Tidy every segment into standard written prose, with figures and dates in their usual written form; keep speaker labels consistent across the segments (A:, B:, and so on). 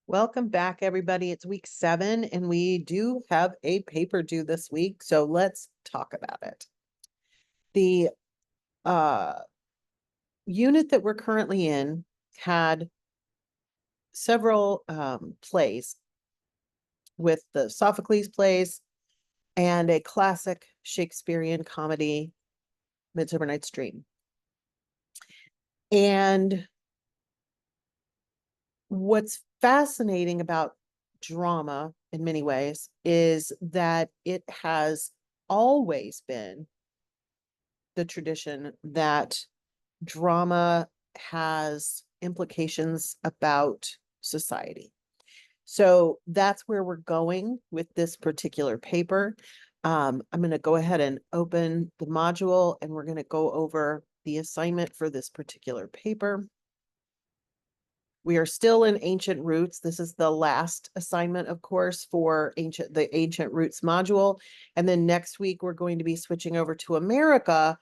A: Welcome back, everybody. It's week 7, and we do have a paper due this week, so let's talk about it. The unit that we're currently in had several plays with the Sophocles plays and a classic Shakespearean comedy, Midsummer Night's Dream. And what's fascinating about drama in many ways is that it has always been the tradition that drama has implications about society. So that's where we're going with this particular paper. I'm going to go ahead and open the module, and we're going to go over the assignment for this particular paper. We are still in ancient roots. This is the last assignment, of course, for the ancient roots module. And then next week, we're going to be switching over to America.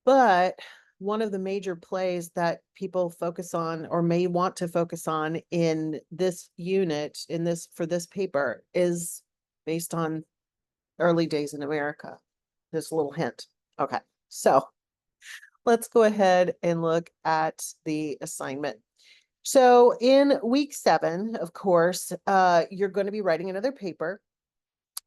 A: But one of the major plays that people focus on or may want to focus on in this unit, for this paper, is based on early days in America. Just a little hint. Okay, so let's go ahead and look at the assignment. So in week 7, of course, you're going to be writing another paper.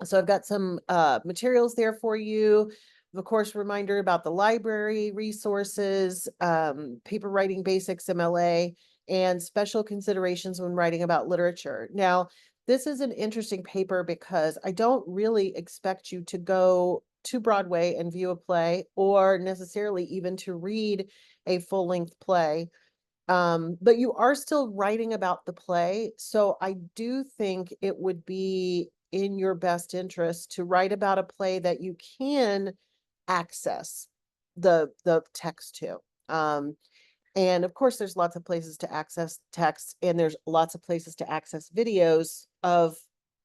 A: So I've got some materials there for you. Of course, reminder about the library resources, paper writing basics, MLA, and special considerations when writing about literature. Now, this is an interesting paper because I don't really expect you to go to Broadway and view a play, or necessarily even to read a full-length play. But you are still writing about the play. So I do think it would be in your best interest to write about a play that you can access the text to. And of course, there's lots of places to access text, and there's lots of places to access videos of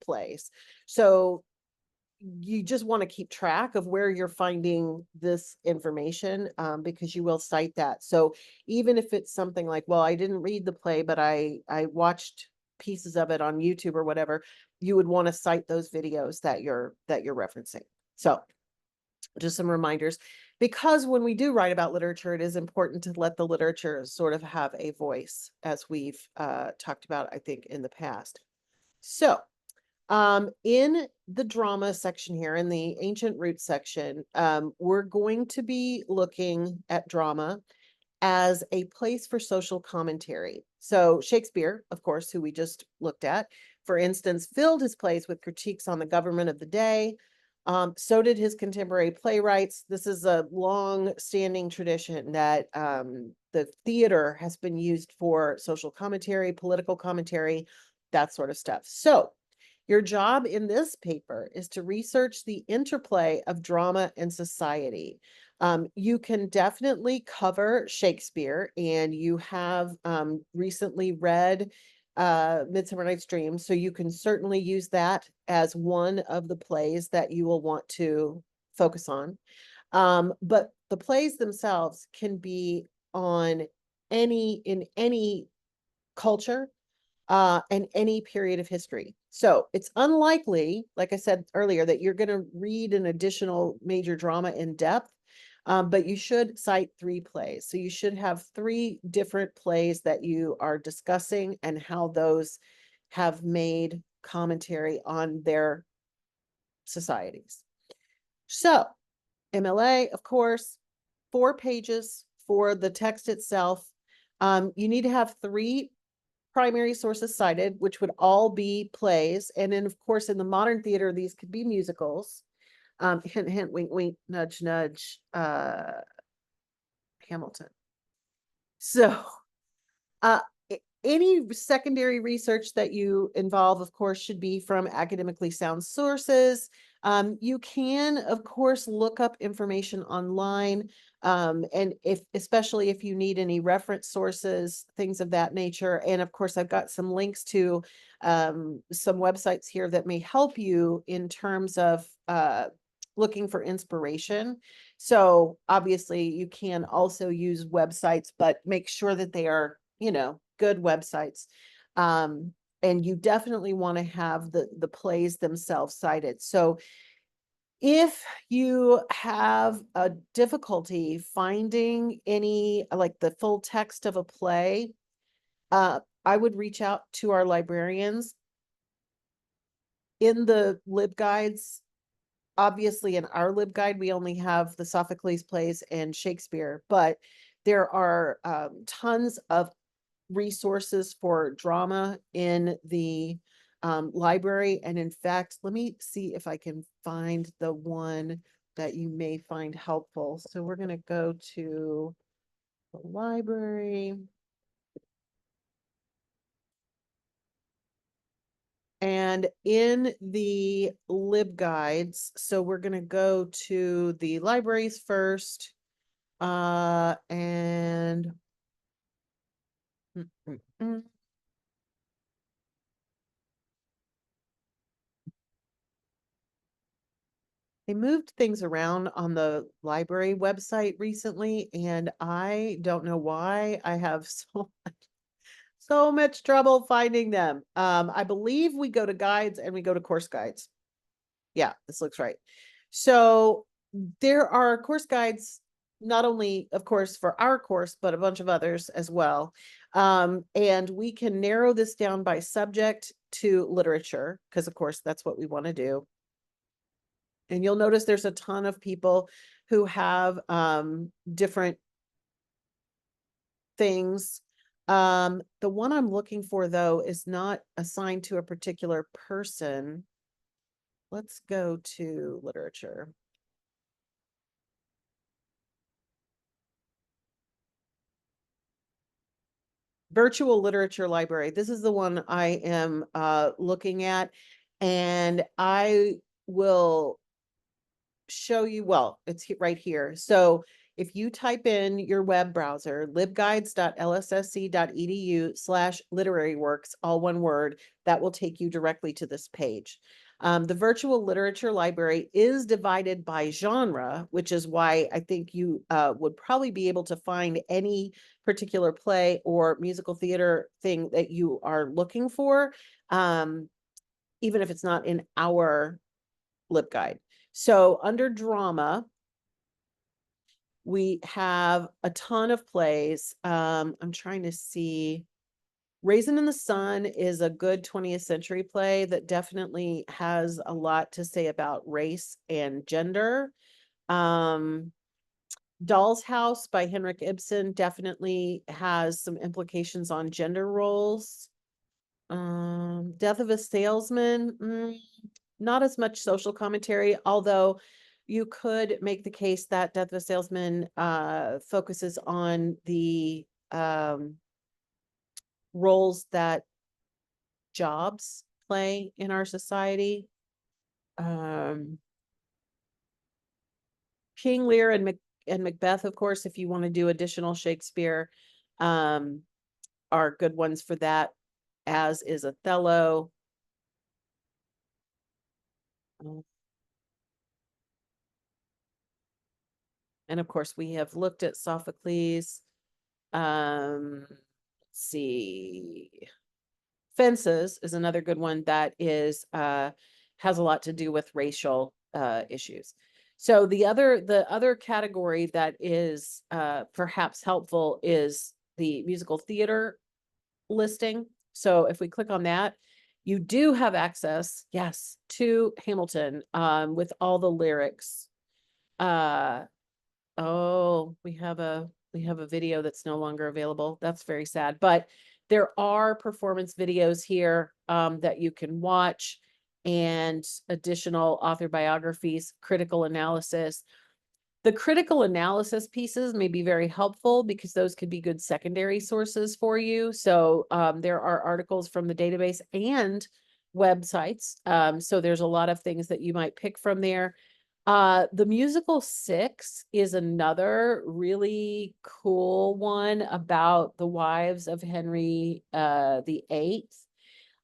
A: plays. So you just want to keep track of where you're finding this information, because you will cite that. So even if it's something like, well, I didn't read the play, but I watched pieces of it on YouTube or whatever, you would want to cite those videos that you're referencing. So just some reminders, because when we do write about literature, it is important to let the literature sort of have a voice, as we've talked about, I think, in the past. So in the drama section here, in the ancient roots section, we're going to be looking at drama as a place for social commentary. So Shakespeare, of course, who we just looked at, for instance, filled his plays with critiques on the government of the day. So did his contemporary playwrights. This is a long-standing tradition that the theater has been used for social commentary, political commentary, that sort of stuff. So your job in this paper is to research the interplay of drama and society. You can definitely cover Shakespeare, and you have recently read Midsummer Night's Dream, so you can certainly use that as one of the plays that you will want to focus on. But the plays themselves can be in any culture, and any period of history. So it's unlikely, like I said earlier, that you're going to read an additional major drama in depth, but you should cite 3 plays. So you should have 3 different plays that you are discussing and how those have made commentary on their societies. So MLA, of course, 4 pages for the text itself. You need to have 3 primary sources cited, which would all be plays. And then, of course, in the modern theater, these could be musicals. Hint, hint, wink, wink, nudge, nudge, Hamilton. So any secondary research that you involve, of course, should be from academically sound sources. You can, of course, look up information online, and especially if you need any reference sources, things of that nature. And of course, I've got some links to some websites here that may help you in terms of looking for inspiration. So obviously, you can also use websites, but make sure that they are, good websites. and you definitely want to have the plays themselves cited. So if you have a difficulty finding any, like the full text of a play, I would reach out to our librarians. In the LibGuides, obviously in our LibGuide, we only have the Sophocles plays and Shakespeare, but there are tons of resources for drama in the library. And in fact, let me see if I can find the one that you may find helpful. So we're going to go to the library. And in the LibGuides, so we're going to go to the libraries first. And mm, mm, mm. They moved things around on the library website recently, and I don't know why I have so much trouble finding them. I believe we go to guides and we go to course guides. Yeah, this looks right. So there are course guides, not only, of course, for our course, but a bunch of others as well. And we can narrow this down by subject to literature, because of course that's what we want to do. And you'll notice there's a ton of people who have different things. The one I'm looking for, though, is not assigned to a particular person. Let's go to literature. Virtual literature library. This is the one I am looking at, and I will show you, well, it's right here. So if you type in your web browser, libguides.lssc.edu/literaryworks, all one word, that will take you directly to this page. The virtual literature library is divided by genre, which is why I think you would probably be able to find any particular play or musical theater thing that you are looking for, even if it's not in our LibGuide. So under drama, we have a ton of plays. I'm trying to see. Raisin in the Sun is a good 20th century play that definitely has a lot to say about race and gender. Doll's House by Henrik Ibsen definitely has some implications on gender roles. Death of a Salesman, not as much social commentary, although you could make the case that Death of a Salesman focuses on the roles that jobs play in our society. King Lear and Macbeth, of course, if you want to do additional Shakespeare, are good ones for that, as is Othello. And of course, we have looked at Sophocles. Let's see. Fences is another good one that is has a lot to do with racial issues. So the other category that is perhaps helpful is the musical theater listing. So if we click on that, you do have access, yes, to Hamilton with all the lyrics. Oh, we have a video that's no longer available. That's very sad, but there are performance videos here that you can watch, and additional author biographies, critical analysis. The critical analysis pieces may be very helpful because those could be good secondary sources for you. So there are articles from the database and websites. So there's a lot of things that you might pick from there. The musical Six is another really cool one about the wives of Henry VIII.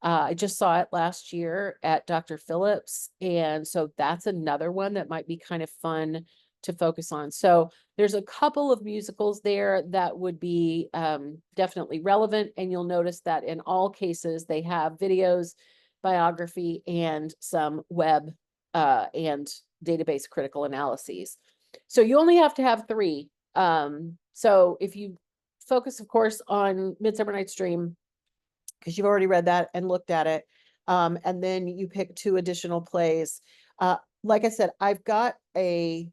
A: I just saw it last year at Dr. Phillips, and so that's another one that might be kind of fun
B: to focus on. So there's a couple of musicals there that would be definitely relevant. And you'll notice that in all cases, they have videos, biography, and some web and database critical analyses. So you only have to have 3. So if you focus, of course, on Midsummer Night's Dream, because you've already read that and looked at it, and then you pick 2 additional plays. Like I said, I've got a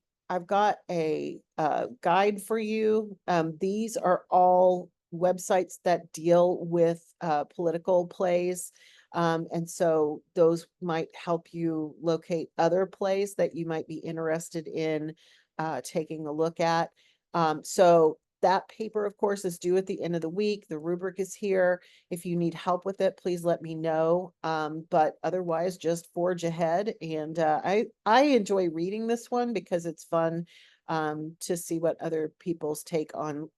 B: guide for you. These are all websites that deal with political plays. And so those might help you locate other plays that you might be interested in taking a look at. So that paper, of course, is due at the end of the week. The rubric is here. If you need help with it, please let me know. But otherwise, just forge ahead. And I enjoy reading this one because it's fun to see what other people's take on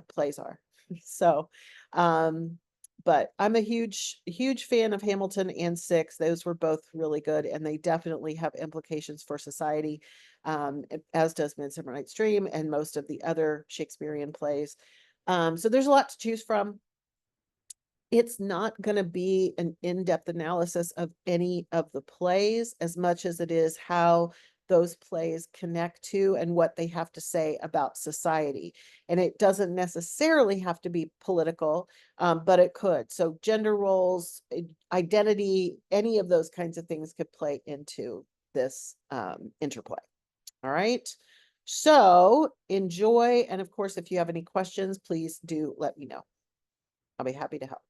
B: plays are. So, but I'm a huge fan of Hamilton and Six. Those were both really good, and they definitely have implications for society, as does Midsummer Night's Dream and most of the other Shakespearean plays. So there's a lot to choose from. It's not going to be an in-depth analysis of any of the plays as much as it is how those plays connect to and what they have to say about society. And it doesn't necessarily have to be political, but it could. So gender roles, identity, any of those kinds of things could play into this interplay. All right. So enjoy. And of course, if you have any questions, please do let me know. I'll be happy to help.